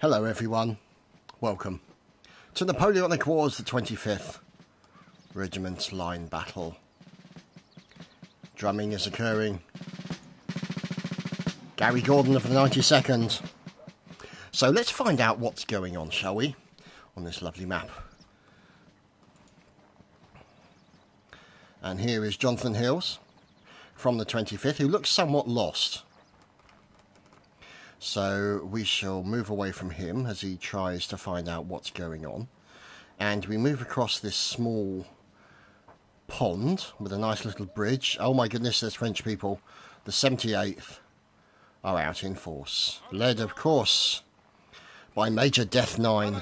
Hello everyone, welcome to Napoleonic Wars, the 25th Regiment line battle. Drumming is occurring. Gary Gordon of the 92nd. So let's find out what's going on, shall we, on this lovely map. And here is Jonathan Hills from the 25th, who looks somewhat lost. So we shall move away from him as he tries to find out what's going on. And we move across this small pond with a nice little bridge. Oh my goodness, there's French people. The 78th are out in force. Led, of course, by Major Death 9.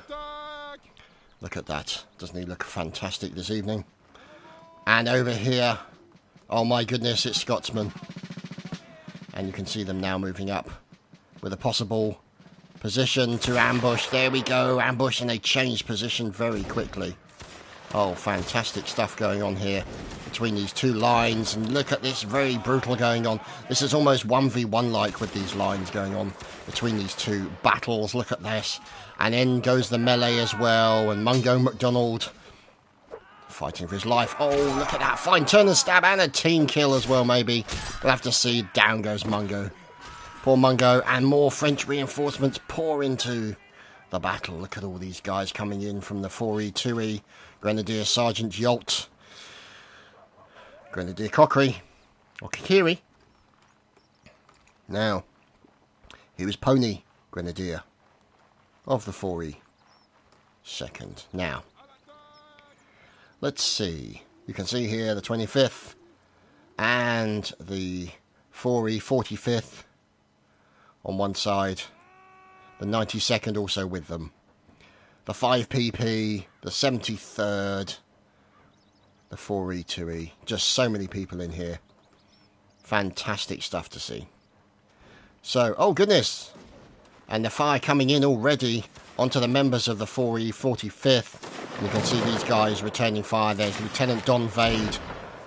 Look at that. Doesn't he look fantastic this evening? And over here, oh my goodness, it's Scotsmen. And you can see them now moving up with a possible position to ambush. There we go, ambush, and they change position very quickly. Oh, fantastic stuff going on here between these two lines. And look at this, very brutal going on. This is almost 1v1 like with these lines going on between these two battles. Look at this. And in goes the melee as well. And Mungo MacDonald fighting for his life. Oh, look at that. Fine turn and stab and a team kill as well, maybe. We'll have to see. Down goes Mungo. Poor Mungo, and more French reinforcements pour into the battle. Look at all these guys coming in from the 4E, 2E, Grenadier Sergeant Yolt, Grenadier Cockery, or Kikiri. Now, he was Pony Grenadier of the 4E, second. Now, let's see. You can see here the 25th and the 4E, 45th. On one side, the 92nd also with them, the 5PP, the 73rd, the 4E, 2E, just so many people in here. Fantastic stuff to see. So, oh goodness, and the fire coming in already onto the members of the 4E, 45th, and you can see these guys returning fire. There's Lieutenant Don Vade,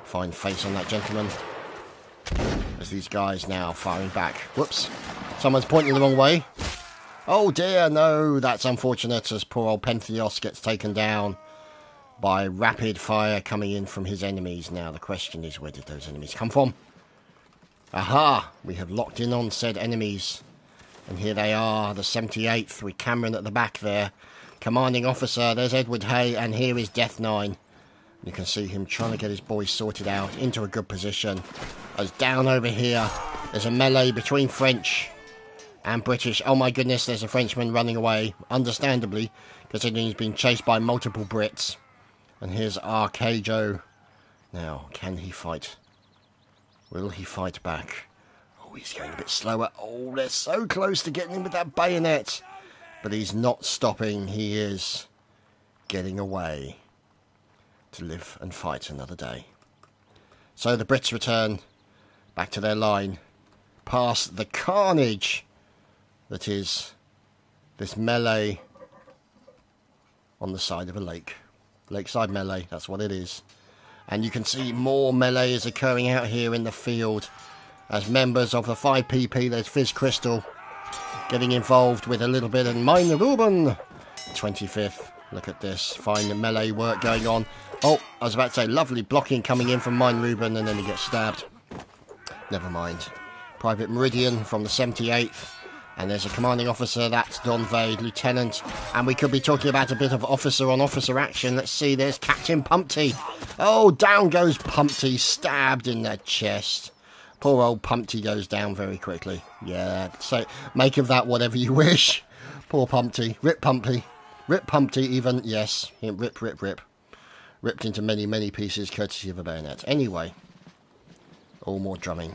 fine face on that gentleman, as these guys now firing back. Whoops. Someone's pointing the wrong way. Oh dear, no, that's unfortunate as poor old Pentheos gets taken down by rapid fire coming in from his enemies. Now the question is, where did those enemies come from? Aha, we have locked in on said enemies. And here they are, the 78th with Cameron at the back there. Commanding officer, there's Edward Hay, and here is Death 9. You can see him trying to get his boys sorted out into a good position. As down over here, there's a melee between French and British. Oh my goodness, there's a Frenchman running away, understandably, considering he's been chased by multiple Brits. And here's Arcajo. Now, can he fight? Will he fight back? Oh, he's going a bit slower. Oh, they're so close to getting him with that bayonet. But he's not stopping. He is getting away to live and fight another day. So the Brits return back to their line, past the carnage that is this melee on the side of a lake. Lakeside melee, that's what it is. And you can see more melee is occurring out here in the field as members of the 5PP, there's Fizz Crystal, getting involved with a little bit of Mine Ruben. 25th, look at this, fine melee work going on. Oh, I was about to say, lovely blocking coming in from Mine Ruben, and then he gets stabbed. Never mind. Private Meridian from the 78th. And there's a commanding officer, that's Don Vade, Lieutenant. And we could be talking about a bit of officer-on-officer action. Let's see, there's Captain Pumpty. Oh, down goes Pumpty, stabbed in the chest. Poor old Pumpty goes down very quickly. Yeah, so make of that whatever you wish. Poor Pumpty. Rip Pumpty. Rip Pumpty even, yes. Rip, rip, rip. Ripped into many, many pieces, courtesy of a bayonet. Anyway, all more drumming.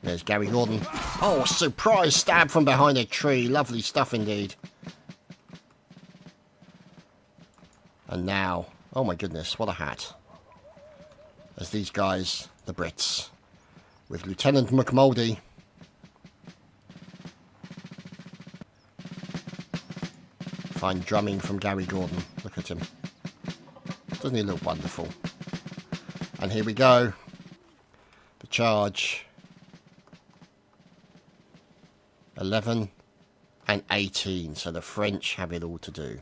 There's Gary Gordon. Oh, surprise stab from behind a tree. Lovely stuff indeed. And now, oh my goodness, what a hat. As these guys, the Brits, with Lieutenant McMuldy. Fine drumming from Gary Gordon. Look at him. Doesn't he look wonderful? And here we go. The charge. 11 and 18. So the French have it all to do.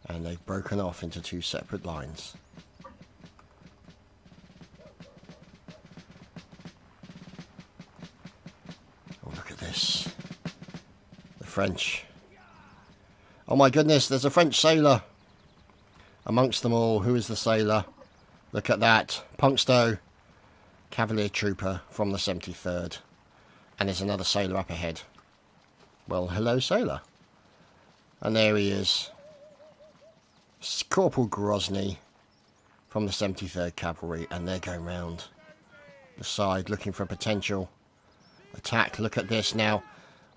And they've broken off into two separate lines. Oh, look at this. The French. Oh my goodness, there's a French sailor amongst them all. Who is the sailor? Look at that. Punkstow, Cavalier Trooper from the 73rd. And there's another sailor up ahead. Well, hello, sailor. And there he is. Corporal Grozny from the 73rd Cavalry, and they're going round the side looking for a potential attack. Look at this now.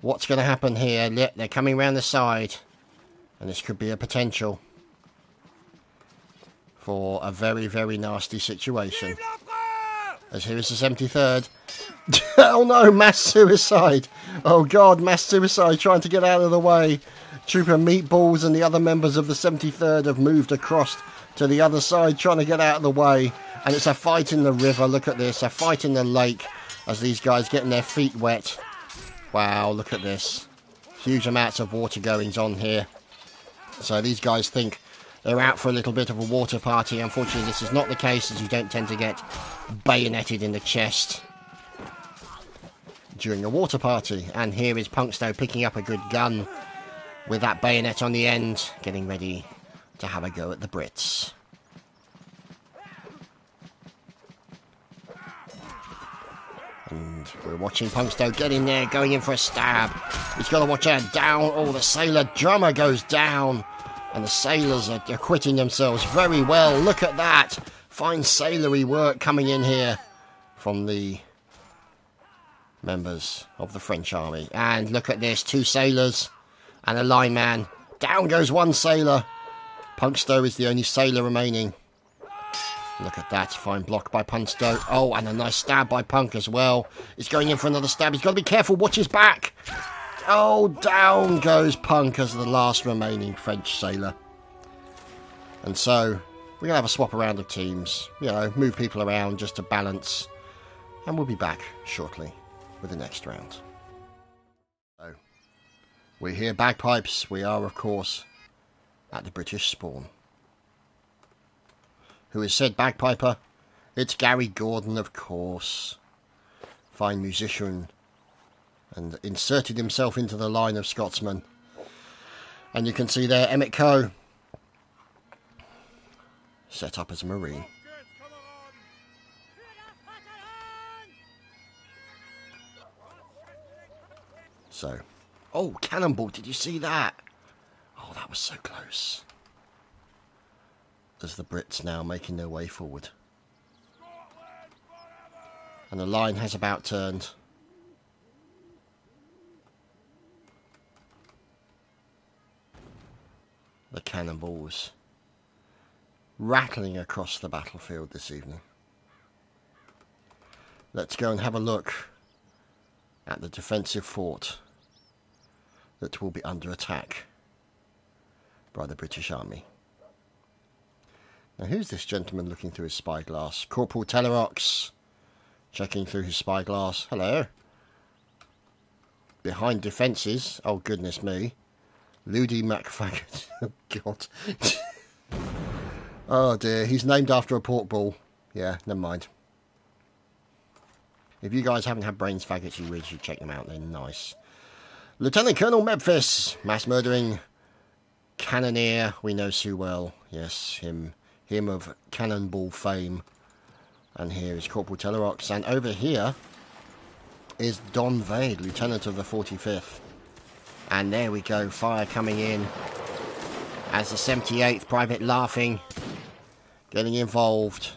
What's going to happen here? They're coming round the side, and this could be a potential for a very, very nasty situation. As here is the 73rd. Oh no, mass suicide. Oh god, mass suicide, trying to get out of the way. Trooper Meatballs and the other members of the 73rd have moved across to the other side, trying to get out of the way. And it's a fight in the river. Look at this. A fight in the lake as these guys getting their feet wet. Wow, look at this. Huge amounts of water goings on here. So these guys think they're out for a little bit of a water party. Unfortunately, this is not the case, as you don't tend to get bayoneted in the chest during a water party. And here is Punkstow picking up a good gun with that bayonet on the end, getting ready to have a go at the Brits. And we're watching Punkstow get in there, going in for a stab. He's got to watch out. Down. Oh, the sailor drummer goes down. And the sailors are acquitting themselves very well. Look at that. Fine sailory work coming in here from the members of the French army. And look at this. Two sailors and a lineman. Down goes one sailor. Punkstow is the only sailor remaining. Look at that. Fine block by Punkstow. Oh, and a nice stab by Punk as well. He's going in for another stab. He's got to be careful. Watch his back. Oh, down goes Punk as the last remaining French sailor. And so, we're going to have a swap around of teams. You know, move people around just to balance. And we'll be back shortly with the next round. So, we hear bagpipes. We are, of course, at the British spawn. Who is said bagpiper? It's Gary Gordon, of course. Fine musician. And inserted himself into the line of Scotsmen. And you can see there Emmett Coe set up as a Marine. So, oh, cannonball, did you see that? Oh, that was so close. As the Brits now making their way forward. And the line has about turned. The cannonballs rattling across the battlefield this evening. Let's go and have a look at the defensive fort that will be under attack by the British Army. Now, who's this gentleman looking through his spyglass? Corporal Telerox, checking through his spyglass. Hello. Behind defences. Oh, goodness me. Ludi McFaggot. Oh, God. Oh, dear. He's named after a pork ball. Yeah, never mind. If you guys haven't had brains faggots, you really should check them out. They're nice. Lieutenant Colonel Memphis. Mass murdering cannoneer. We know Sue well. Yes, him of cannonball fame. And here is Corporal Telerox. And over here is Don Vade, Lieutenant of the 45th. And there we go, fire coming in. As the 78th Private Laughing getting involved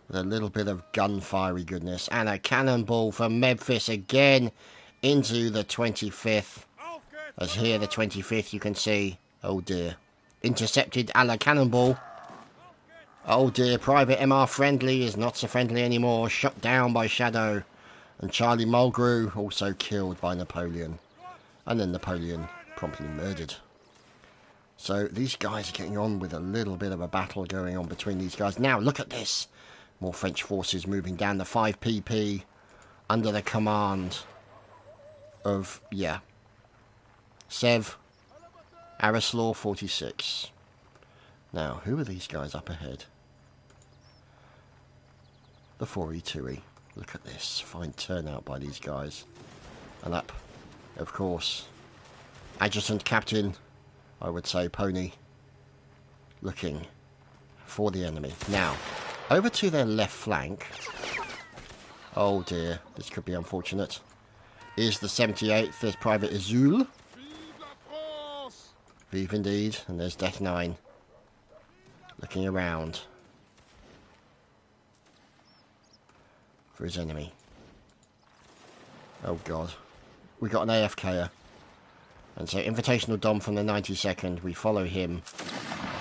with a little bit of gunfiery goodness. And a cannonball from Memphis again into the 25th. As here the 25th you can see, oh dear, intercepted a la cannonball. Oh dear, Private MR Friendly is not so friendly anymore, shot down by Shadow. And Charlie Mulgrew also killed by Napoleon. And then Napoleon promptly murdered. So these guys are getting on with a little bit of a battle going on between these guys. Now look at this. More French forces moving down the 5PP under the command of, yeah, Sev Arislaw 46. Now, who are these guys up ahead? The 4E, 2E. Look at this. Fine turnout by these guys. And up, of course, Adjutant Captain, I would say, Pony, looking for the enemy. Now, over to their left flank. Oh dear, this could be unfortunate. Is the 78th. There's Private Azul. Vive indeed. And there's Death 9. Looking around for his enemy. Oh god. We got an AFKer. And so Invitational Dom from the 92nd. We follow him.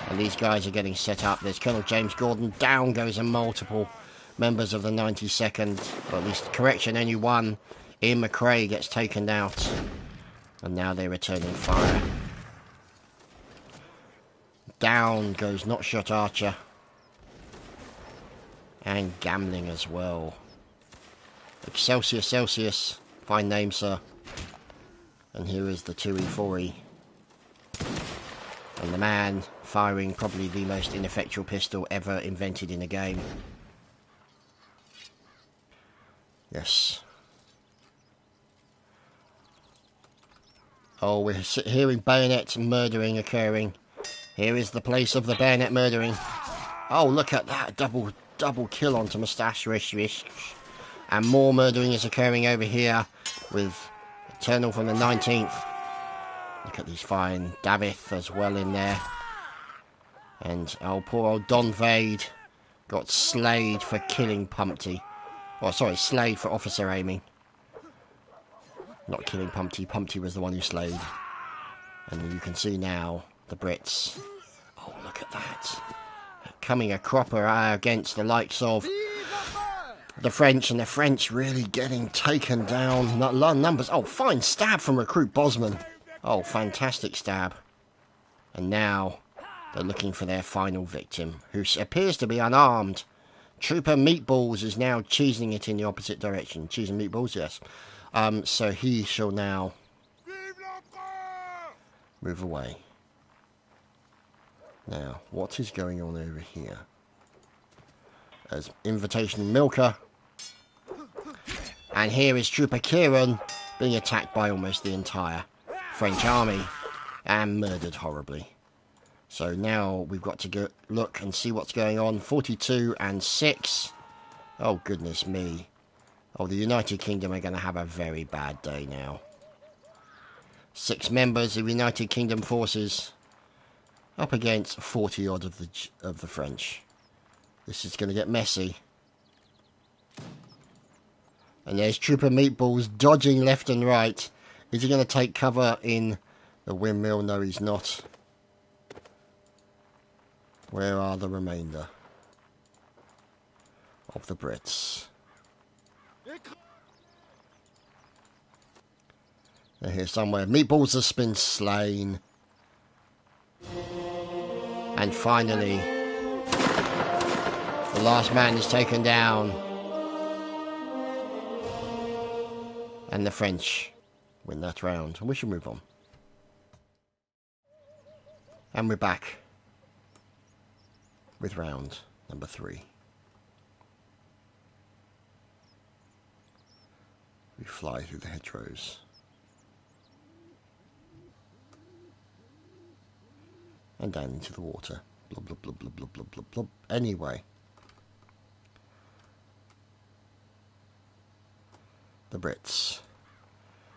And these guys are getting set up. There's Colonel James Gordon. Down goes a multiple members of the 92nd. Or at least, correction, only one. Ian McRae gets taken out. And now they're returning fire. Down goes Not Shot Archer. And Gambling as well. Excelsior Celsius. Fine name, sir. And here is the 2E, 4E. And the man firing probably the most ineffectual pistol ever invented in a game. Yes. Oh, we're hearing bayonet murdering occurring. Here is the place of the bayonet murdering. Oh, look at that. Double kill onto Moustache. And more murdering is occurring over here with Eternal from the 19th. Look at these fine Davith as well in there. And oh, poor old Don Vade got slayed for killing Pumpty. Oh, sorry, slayed for officer aiming. Not killing Pumpty. Pumpty was the one who slayed. And you can see now the Brits. Oh, look at that. Coming a cropper against the likes of the French. And the French really getting taken down. Numbers. Oh, fine stab from Recruit Bosman. Oh, fantastic stab. And now they're looking for their final victim, who appears to be unarmed. Trooper Meatballs is now cheesing it in the opposite direction. Cheese and Meatballs, yes. So he shall now move away. Now, what is going on over here? As Invitation Milker. And here is Trooper Kieran being attacked by almost the entire French army and murdered horribly. So now we've got to go look and see what's going on. 42 and 6. Oh, goodness me. Oh, the United Kingdom are going to have a very bad day now. 6 members of United Kingdom forces up against 40 odd of the French. This is going to get messy. And there's Trooper Meatballs dodging left and right. Is he going to take cover in the windmill? No, he's not. Where are the remainder of the Brits? They're here somewhere. Meatballs has been slain. And finally, the last man is taken down. And the French win that round. And we should move on. And we're back with round number 3. We fly through the hedgerows. And down into the water. Blub, blub, blub, blub, blub, blub, blub, blub. Anyway. The Brits.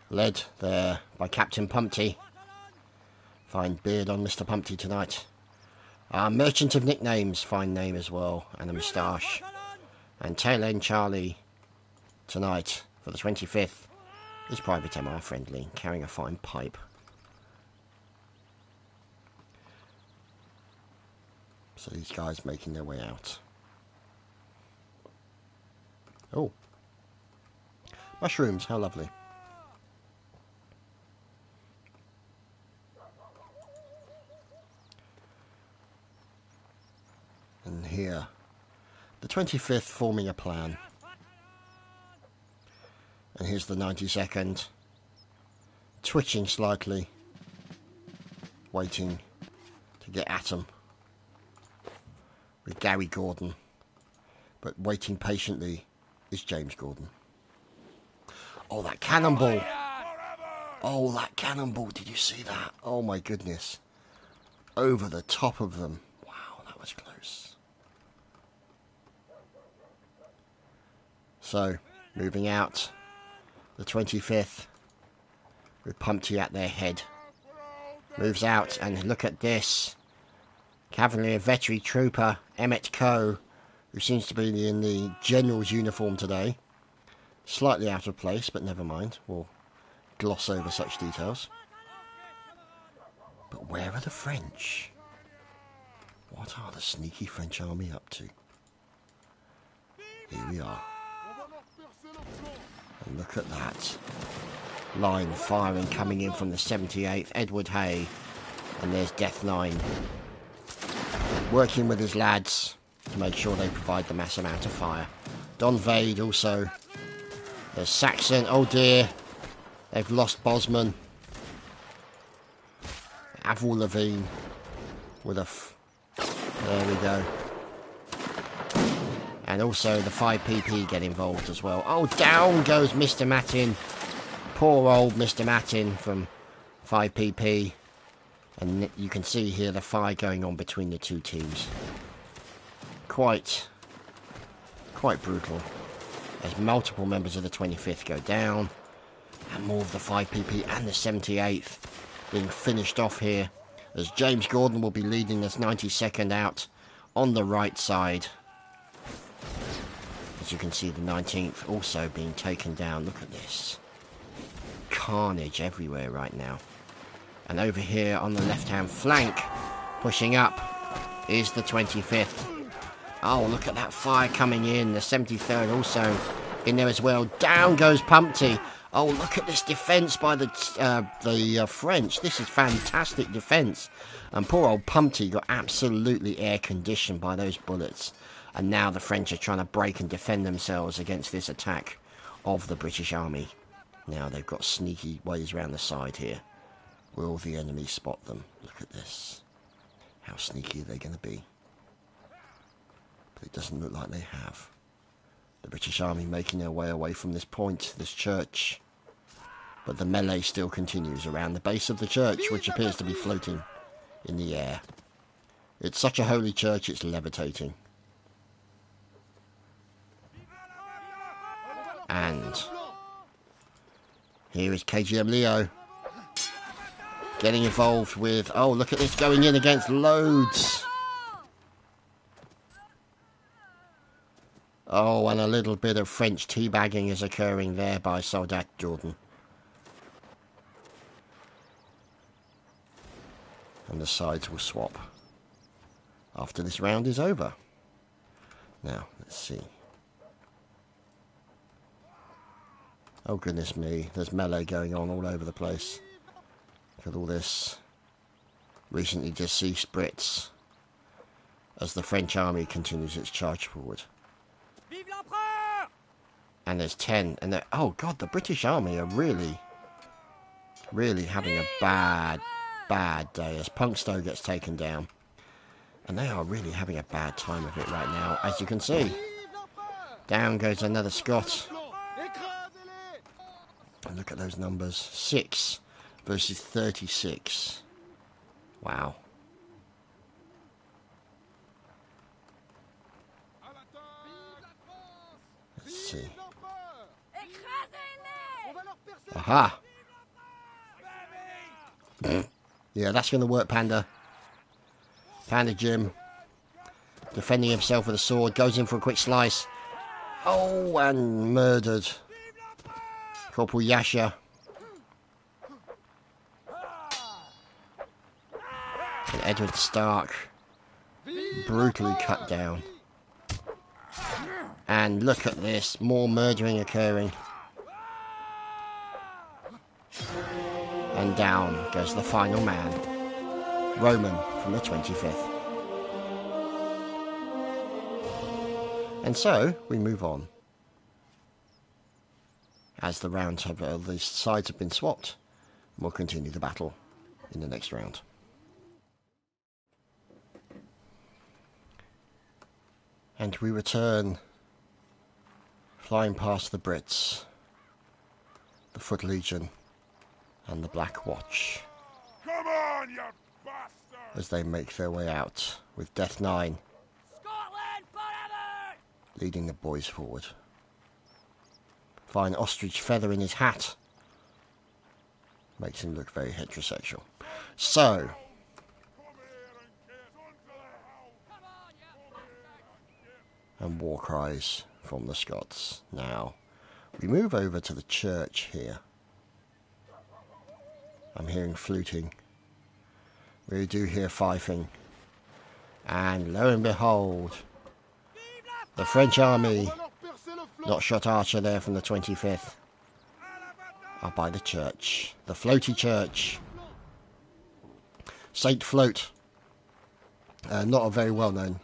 Led there by Captain Pumpty. Fine beard on Mr. Pumpty tonight. Merchant of Nicknames. Fine name as well. And a moustache. And Tail End Charlie tonight for the 25th is Private MR Friendly. Carrying a fine pipe. So these guys making their way out. Oh. Mushrooms, how lovely. And here, the 25th forming a plan. And here's the 92nd. Twitching slightly. Waiting to get at him. With Gary Gordon. But waiting patiently is James Gordon. Oh, that cannonball! Oh, that cannonball! Did you see that? Oh my goodness. Over the top of them. Wow, that was close. So, moving out. The 25th. With Pumpty at their head. Moves out, and look at this. Cavalry Veteran Trooper Emmett Coe, who seems to be in the General's uniform today. Slightly out of place, but never mind. We'll gloss over such details. But where are the French? What are the sneaky French army up to? Here we are. And look at that. Line firing coming in from the 78th. Edward Hay. And there's Death Line. Working with his lads to make sure they provide the mass amount of fire. Don Vade also. There's Saxon. Oh dear. They've lost Bosman. Avril Lavigne. With a... there we go. And also the 5PP get involved as well. Oh, down goes Mr. Matin. Poor old Mr. Matin from 5PP. And you can see here the fire going on between the two teams. Quite brutal. As multiple members of the 25th go down. And more of the 5PP and the 78th being finished off here. As James Gordon will be leading this 92nd out on the right side. As you can see, the 19th also being taken down. Look at this. Carnage everywhere right now. And over here on the left-hand flank, pushing up, is the 25th. Oh, look at that fire coming in. The 73rd also in there as well. Down goes Pumpty. Oh, look at this defence by the French. This is fantastic defence. And poor old Pumpty got absolutely air-conditioned by those bullets. And now the French are trying to break and defend themselves against this attack of the British Army. Now they've got sneaky ways around the side here. Will the enemy spot them? Look at this. How sneaky are they going to be? But it doesn't look like they have. The British Army making their way away from this point, this church. But the melee still continues around the base of the church, which appears to be floating in the air. It's such a holy church, it's levitating. And here is KGM Leo getting involved with... oh, look at this, going in against loads. Oh, and a little bit of French teabagging is occurring there by Soldat Jordan. And the sides will swap after this round is over. Now, let's see. Oh, goodness me. There's melee going on all over the place. Look at all this. Recently deceased Brits. As the French army continues its charge forward. And there's 10. And oh, God, the British army are really having a bad day as Punkstow gets taken down. And they are really having a bad time of it right now, as you can see. Down goes another Scot. And look at those numbers. 6 versus 36. Wow. Let's see. Aha! Yeah, that's going to work, Panda. Panda Jim. Defending himself with a sword. Goes in for a quick slice. Oh, and murdered. Corporal Yasha. And Edward Stark. Brutally cut down. And look at this. More murdering occurring. And down goes the final man. Roman from the 25th. And so, we move on. as the rounds have, the sides have been swapped. We'll continue the battle in the next round. And we return, flying past the Brits, the Foot Legion, and the Black Watch. Come on, you bastard! As they make their way out, with Death 9 Scotland forever! leading the boys forward. Fine ostrich feather in his hat makes him look very heterosexual. So, and war cries from the Scots. Now, we move over to the church here. I'm hearing fluting. We do hear fifing. And lo and behold, the French army, not shot archer there from the 25th, are by the church. The floaty church. Saint Float. Not a very well known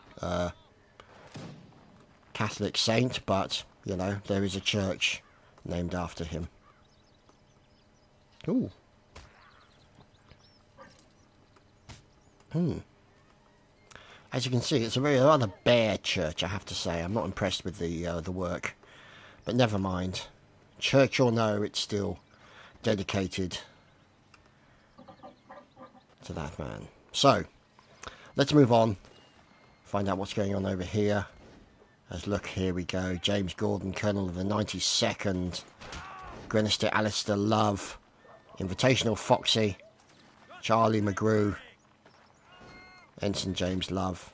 Catholic saint, but, you know, there is a church named after him. Ooh. As you can see, it's a rather bare church, I have to say. I'm not impressed with the work. But never mind. Church or no, it's still dedicated to that man. So, let's move on. Find out what's going on over here. As look, here we go. James Gordon, Colonel of the 92nd. Grenister Alistair Love. Invitational Foxy. Charlie McGrew. Ensign James Love.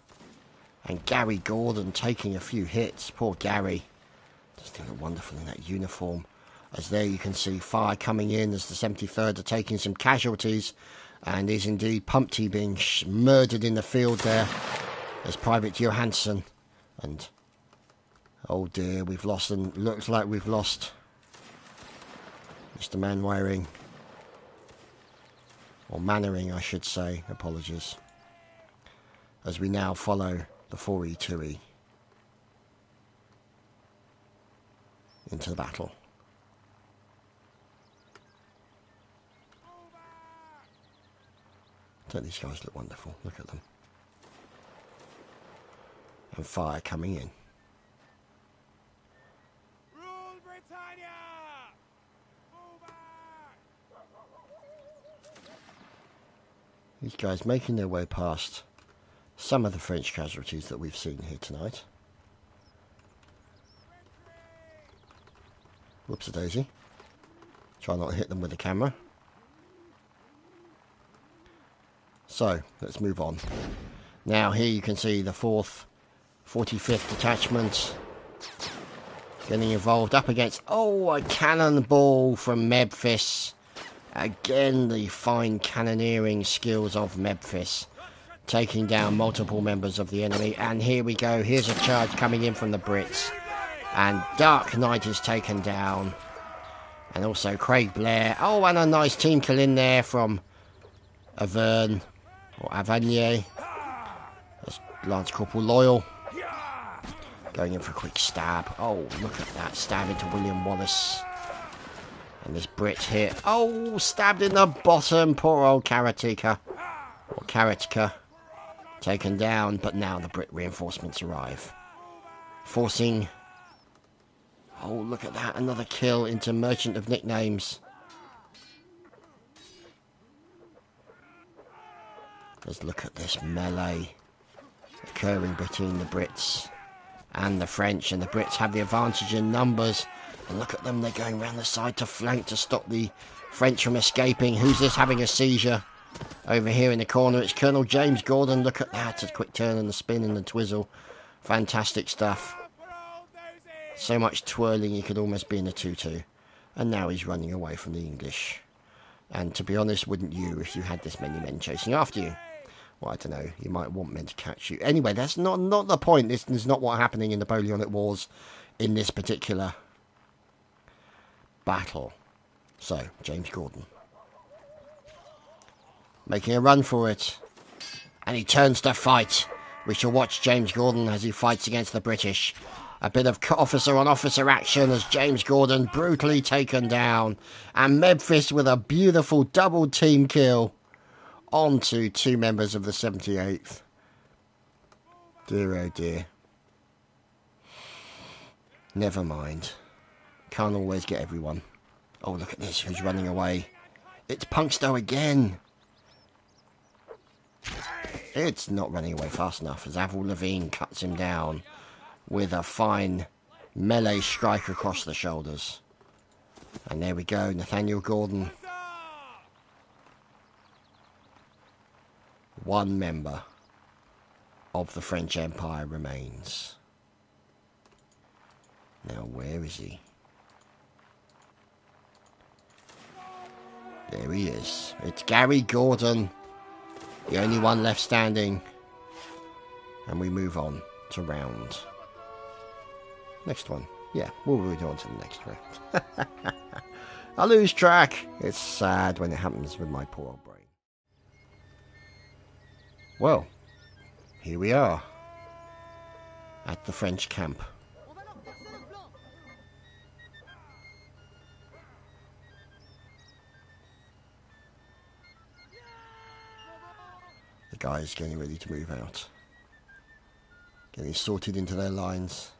And Gary Gordon taking a few hits. Poor Gary. Doesn't look wonderful in that uniform. As there you can see fire coming in as the 73rd are taking some casualties. And is indeed Pumpty being murdered in the field there. As Private Johansson. And oh dear, we've lost, and looks like we've lost Mr. Manwaring. Or Mannering, I should say. Apologies. As we now follow the 4E2E into the battle. Don't these guys look wonderful? Look at them. And fire coming in. Rule Britannia! These guys making their way past some of the French casualties that we've seen here tonight. Whoops-a-daisy. Try not to hit them with the camera. So, let's move on. Now here you can see the 4th, 45th detachment getting involved up against, oh, a cannonball from Memphis. Again, the fine cannoneering skills of Memphis. Taking down multiple members of the enemy. And here we go. Here's a charge coming in from the Brits. And Dark Knight is taken down. And also Craig Blair. Oh, and a nice team kill in there from Auvergne. Or Avanier. That's Lance Corporal Loyal. Going in for a quick stab. Oh, look at that. Stab into William Wallace. And this Brit here. Oh, stabbed in the bottom. Poor old Karatika. Or Karatka. Taken down, but now the Brit reinforcements arrive. Forcing... Oh, look at that. Another kill into Merchant of Nicknames. Let's look at this melee occurring between the Brits and the French. And the Brits have the advantage in numbers. And look at them. They're going round the side to flank to stop the French from escaping. Who's this having a seizure? Over here in the corner, it's Colonel James Gordon. Look at that, a quick turn and the spin and the twizzle. Fantastic stuff. So much twirling, he could almost be in a tutu. And now he's running away from the English. And to be honest, wouldn't you if you had this many men chasing after you? Well, I don't know, you might want men to catch you. Anyway, that's not the point. This is not what's happening in the Napoleonic Wars in this particular battle. So, James Gordon. Making a run for it. And he turns to fight. We shall watch James Gordon as he fights against the British. A bit of officer on officer action as James Gordon brutally taken down. And Memphis with a beautiful double team kill onto 2 members of the 78th. Dear oh dear. Never mind. Can't always get everyone. Oh, look at this. Who's running away? It's Punkstow again. It's not running away fast enough as Avril Lavigne cuts him down with a fine melee strike across the shoulders. And there we go, Nathaniel Gordon. 1 member of the French Empire remains. Now where is he? There he is. It's Gary Gordon, the only one left standing. And we move on to round. Next one. Yeah, we'll move on to the next round. I lose track. It's sad when it happens with my poor old brain. Well, here we are. At the French camp. The guys getting ready to move out. Getting sorted into their lines.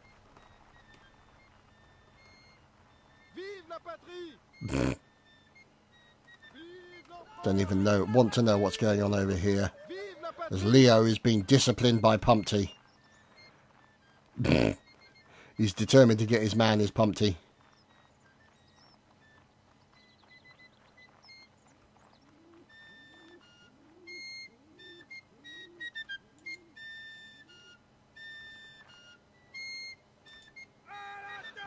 Don't even want to know what's going on over here. As Leo is being disciplined by Pumpty. He's determined to get his man, his Pumpty.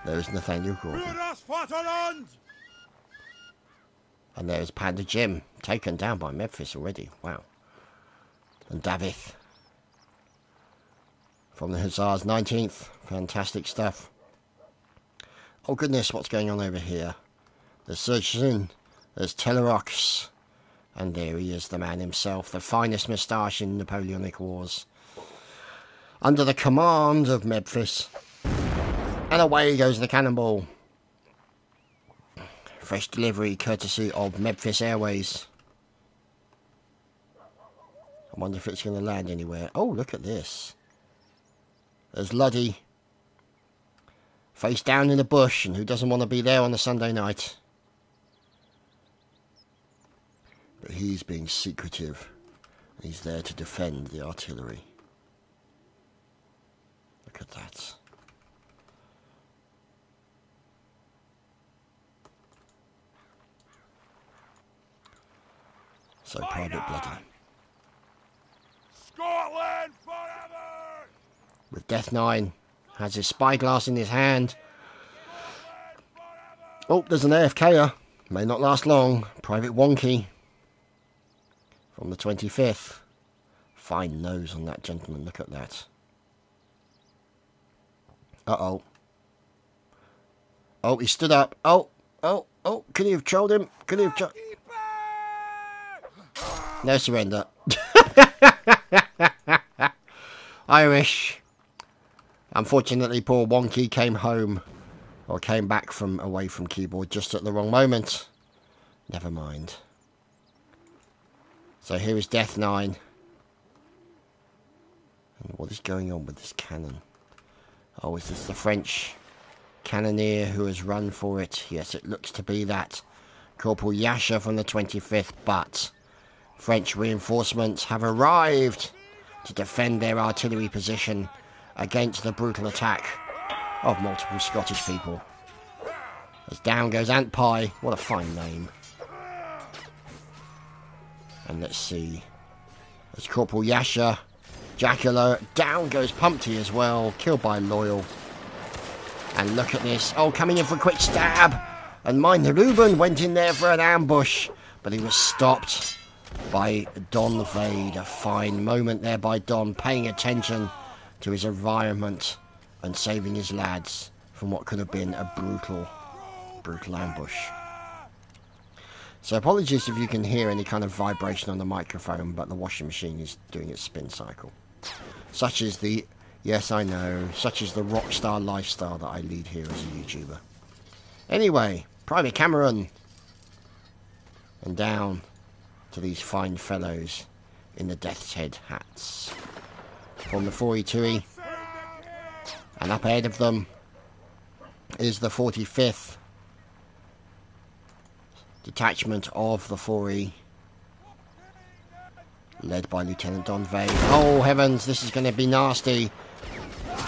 There's Nathaniel Gordon. And there's Panda Jim, taken down by Memphis already. Wow. And Davith. From the Hussars, 19th. Fantastic stuff. Oh goodness, what's going on over here? There's Surgeon, there's Telerox. And there he is, the man himself. The finest moustache in Napoleonic Wars. Under the command of Memphis. And away goes the cannonball. Fresh delivery courtesy of Memphis Airways. I wonder if it's going to land anywhere. Oh, look at this. There's Luddy. Face down in the bush, and who doesn't want to be there on a Sunday night? But he's being secretive. He's there to defend the artillery. Look at that. So Private Bloody. Scotland forever! With Death 9, has his spyglass in his hand. Oh, there's an AFKer. May not last long. Private Wonky. From the 25th. Fine nose on that gentleman, look at that. Uh-oh. Oh, he stood up. Oh, could he have trolled him? Could he have trolled... No surrender. Irish. Unfortunately, poor Wonky came home, or came back from away from keyboard just at the wrong moment. Never mind. So here is Death 9. And what is going on with this cannon? Oh, is this the French cannoneer who has run for it? Yes, it looks to be that. Corporal Yasha from the 25th, but French reinforcements have arrived to defend their artillery position against the brutal attack of multiple Scottish people. As down goes Ant Pie, what a fine name. And let's see, as Corporal Yasha, Jackalo, down goes Pumpty as well, killed by Loyal. And look at this, oh, coming in for a quick stab, and Mine Ruben went in there for an ambush, but he was stopped by Don Vade. A fine moment there by Don, paying attention to his environment and saving his lads from what could have been a brutal ambush. So apologies if you can hear any kind of vibration on the microphone, but the washing machine is doing its spin cycle. Such is the Yes, I know. Such is the rock star lifestyle that I lead here as a YouTuber. Anyway, Private Cameron. And down to these fine fellows in the Death's Head hats. From the 4E2E. And up ahead of them is the 45th detachment of the 4E. Led by Lieutenant Don Vade. Oh heavens, this is going to be nasty.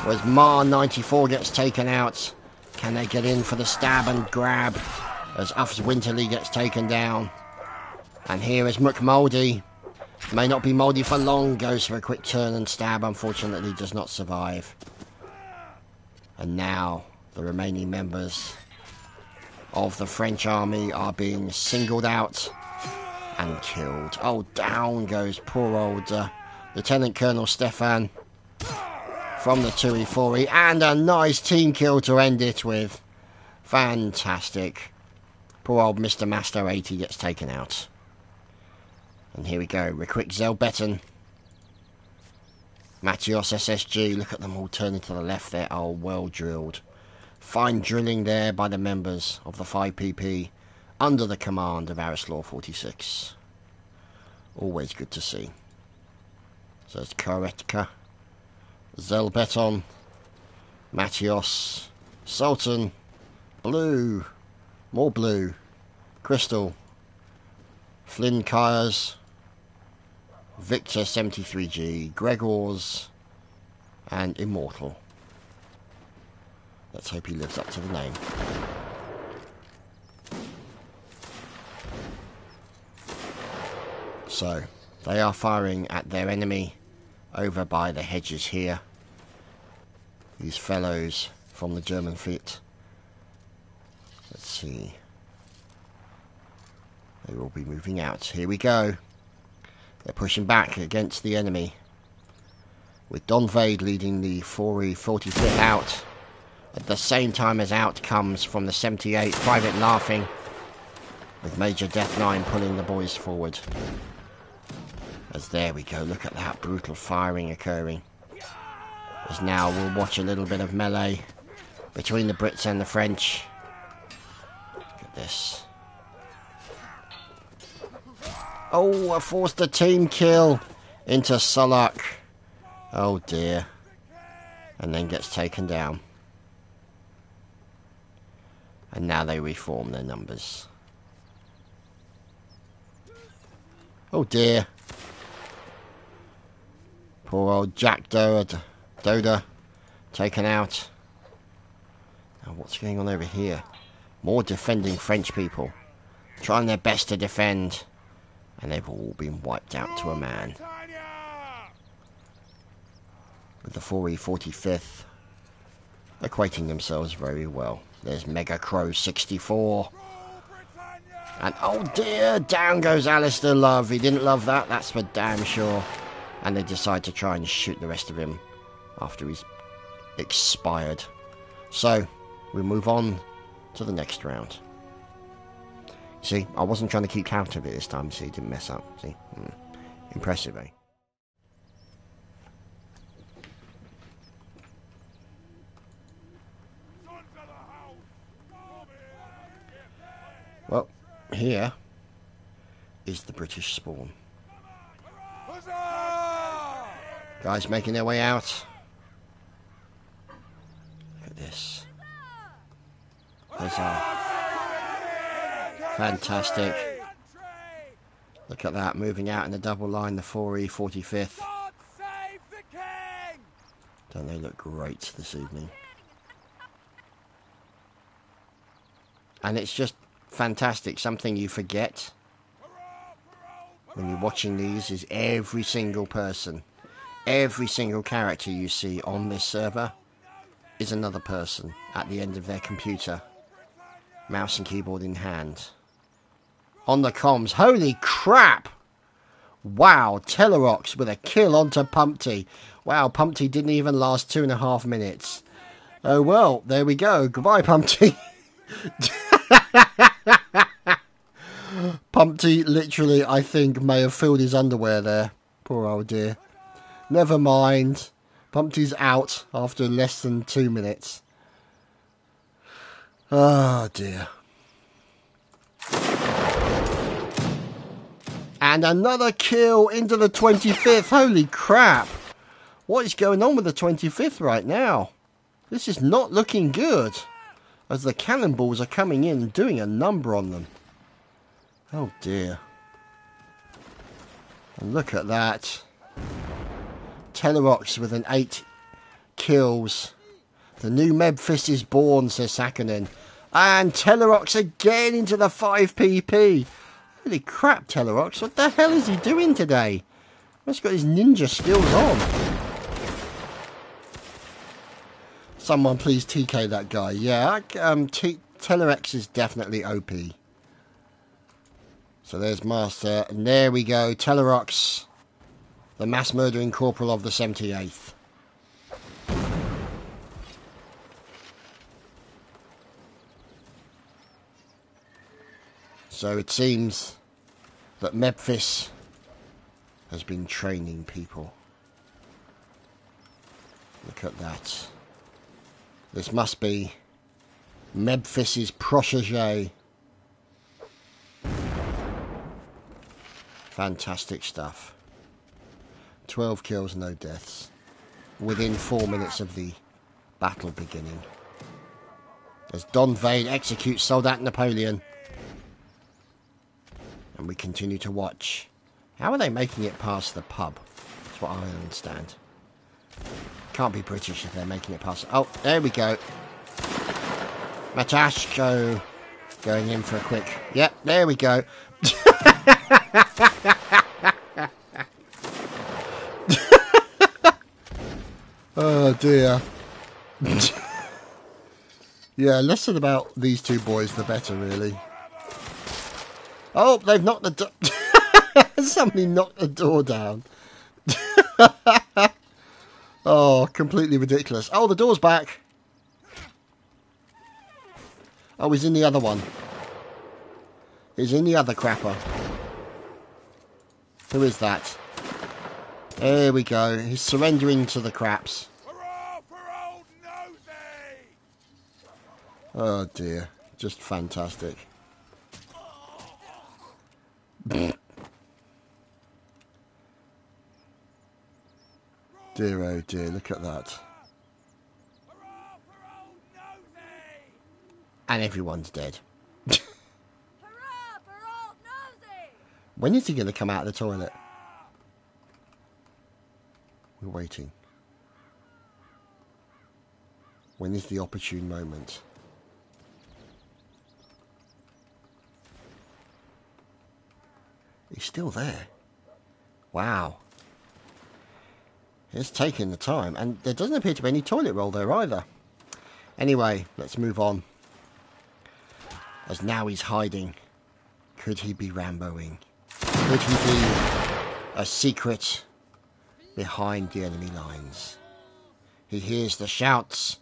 As Mar 94 gets taken out. Can they get in for the stab and grab as Uff's Winterly gets taken down? And here is McMoldy. May not be Mouldy for long. Goes for a quick turn and stab. Unfortunately does not survive. And now the remaining members of the French army are being singled out and killed. Oh, down goes poor old Lieutenant Colonel Stefan from the 2E4E. And a nice team kill to end it with. Fantastic. Poor old Mr. Master 80 gets taken out. And here we go. Requick Zelbetten. Matthios SSG. Look at them all turning to the left there. Oh, well drilled. Fine drilling there by the members of the 5PP under the command of Arislaw 46. Always good to see. So it's Karetka, Zelbeton, Matthios, Sultan, Blue, more Blue, Crystal, Flynn Kyers, Victor 73G, Gregors, and Immortal. Let's hope he lives up to the name. So, they are firing at their enemy over by the hedges here. These fellows from the German fleet. Let's see. They will be moving out. Here we go. They're pushing back against the enemy. With Don Vade leading the 4E 45th out. At the same time as out comes from the 78 Private Laughing. With Major Death 9 pulling the boys forward. As there we go, look at that brutal firing occurring. As now we'll watch a little bit of melee between the Brits and the French. Look at this. Oh, I forced a team kill into Sulak. Oh dear. And then gets taken down. And now they reform their numbers. Oh dear. Poor old Jack Doda taken out. Now what's going on over here? More defending French people. Trying their best to defend. And they've all been wiped out to a man. With the 4E 45th equating themselves very well. There's Mega Crow 64. And oh dear, down goes Alistair Love. He didn't love that, that's for damn sure. And they decide to try and shoot the rest of him after he's expired. So, we move on to the next round. See, I wasn't trying to keep count of it this time, see, it didn't mess up, see. Impressive, eh? Well, here is the British spawn. Guys making their way out. Look at this. Huzzah. Fantastic. Look at that, moving out in the double line, the 4E 45th. Don't they look great this evening? And it's just fantastic. Something you forget when you're watching these is every single person, every single character you see on this server is another person at the end of their computer, mouse and keyboard in hand. On the comms, holy crap! Wow, Telerox with a kill onto Pumpty. Wow, Pumpty didn't even last 2.5 minutes. Oh well, there we go. Goodbye, Pumpty. Pumpty literally, I think, may have filled his underwear there. Poor old dear. Never mind. Bumpty's out after less than 2 minutes. Oh dear. And another kill into the 25th. Holy crap. What is going on with the 25th right now? This is not looking good. As the cannonballs are coming in and doing a number on them. Oh dear. And look at that. Telerox with an 8 kills. The new Memphis is born, says Sakanen. And Telerox again into the 5 PP. Holy crap, Telerox. What the hell is he doing today? He's got his ninja skills on. Someone please TK that guy. Yeah, Telerox is definitely OP. So there's Master. And there we go. Telerox. The mass murdering corporal of the 78th. So it seems that Memphis has been training people. Look at that. This must be Memphis's protege. Fantastic stuff. 12 kills, no deaths. Within 4 minutes of the battle beginning. As Don Vane executes Soldat Napoleon. And we continue to watch. How are they making it past the pub? That's what I don't understand. Can't be British if they're making it past. Oh, there we go. Matashko going in for a quick. Yep, there we go. Oh dear. Yeah, less than about these two boys, the better, really. Oh, they've knocked the door. Somebody knocked the door down. Oh, completely ridiculous. Oh, the door's back. Oh, he's in the other one. He's in the other crapper. Who is that? There we go. He's surrendering to the craps. Hurrah for old Nosey! Oh dear. Just fantastic. Dear oh dear, look at that. Hurrah for old Nosey! And everyone's dead. Hurrah for old Nosey! When is he going to come out of the toilet? We're waiting. When is the opportune moment? He's still there. Wow. It's taking the time. And there doesn't appear to be any toilet roll there either. Anyway, let's move on. As now he's hiding. Could he be Ramboing? Could he be a secret behind the enemy lines? He hears the shouts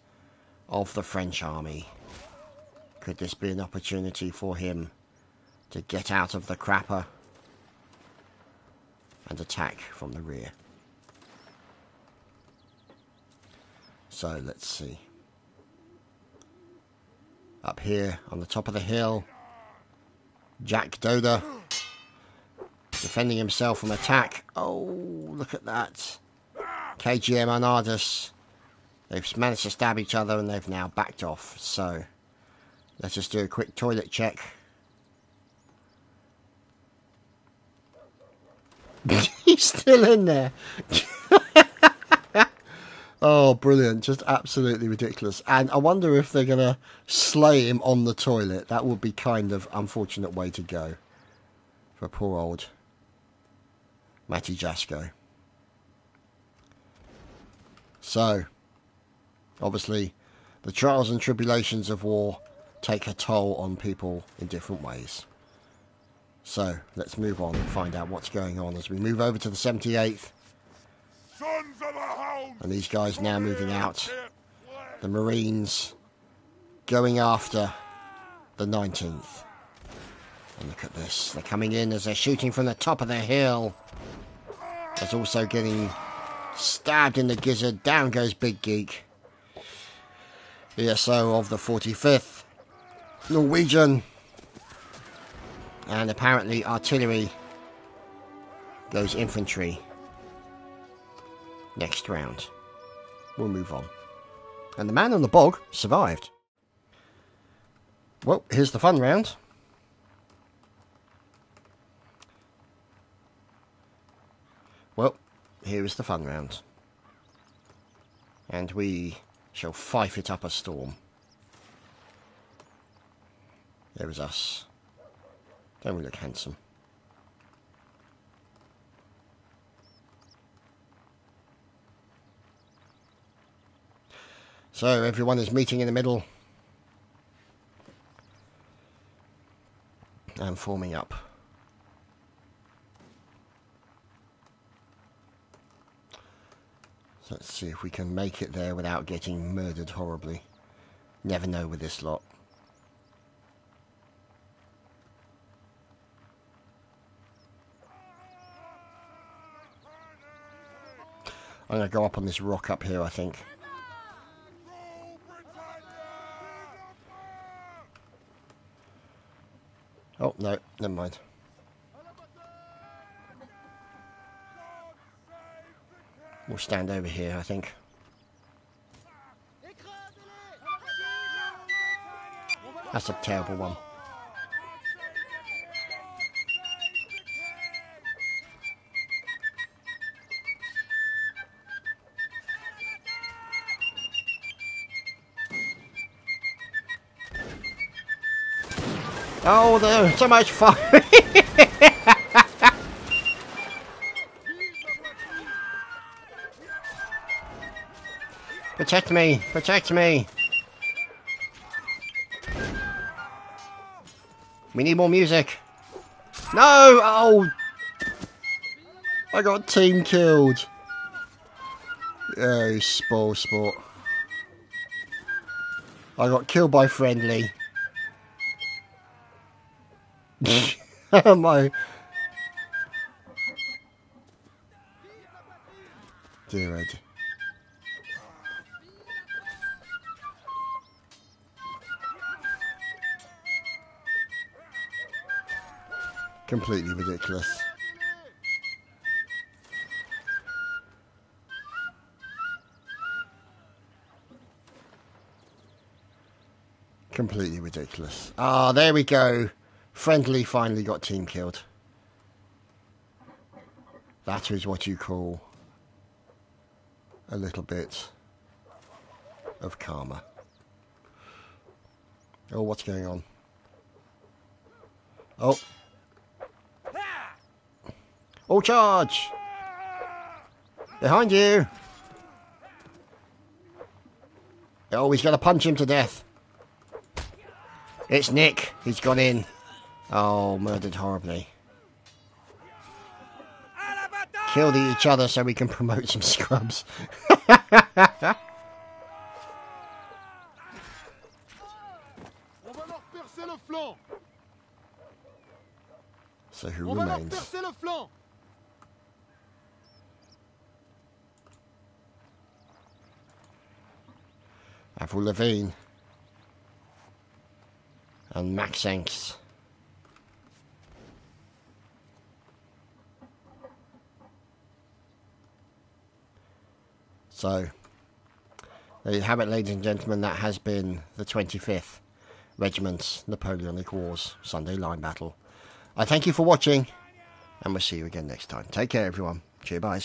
of the French army. Could this be an opportunity for him to get out of the crapper and attack from the rear? So let's see. Up here on the top of the hill, Jack Doda defending himself from attack. Oh, look at that. KGM Arnardus. They've managed to stab each other and they've now backed off. So let's just do a quick toilet check. He's still in there. Oh, brilliant. Just absolutely ridiculous. And I wonder if they're going to slay him on the toilet. That would be kind of unfortunate way to go. For poor old Matty Jasko. So, obviously, the trials and tribulations of war take a toll on people in different ways. So, let's move on and find out what's going on as we move over to the 78th. Sons of a hound! And these guys now moving out. The Marines going after the 19th. And look at this. They're coming in as they're shooting from the top of the hill. There's also getting Stabbed in the gizzard. Down goes Big Geek. ESO of the 45th. Norwegian. And apparently artillery goes infantry. Next round. We'll move on. And the man on the bog survived. Well, here's the fun round. Well, here is the fun round. And we shall fife it up a storm. There is us. Don't we look handsome? So everyone is meeting in the middle and forming up. So let's see if we can make it there without getting murdered horribly. Never know with this lot. I'm going to go up on this rock up here, I think. Oh, no, never mind. We'll stand over here, I think. That's a terrible one. Oh, there's so much fire! Protect me! Protect me! We need more music! No! Oh! I got team killed! Oh, spoil sport. I got killed by friendly. My dear Ed. Completely ridiculous. Completely ridiculous. Ah, there we go. Friendly finally got team killed. That is what you call a little bit of karma. Oh, what's going on? Oh. All charge! Behind you! Oh, he's going to punch him to death. It's Nick. He's gone in. Oh, murdered horribly. Kill each other so we can promote some scrubs. So who remains? Avril Lavigne and Max Enks. So, there you have it, ladies and gentlemen. That has been the 25th Regiment's Napoleonic Wars Sunday Line Battle. I thank you for watching, and we'll see you again next time. Take care, everyone. Cheers, bye.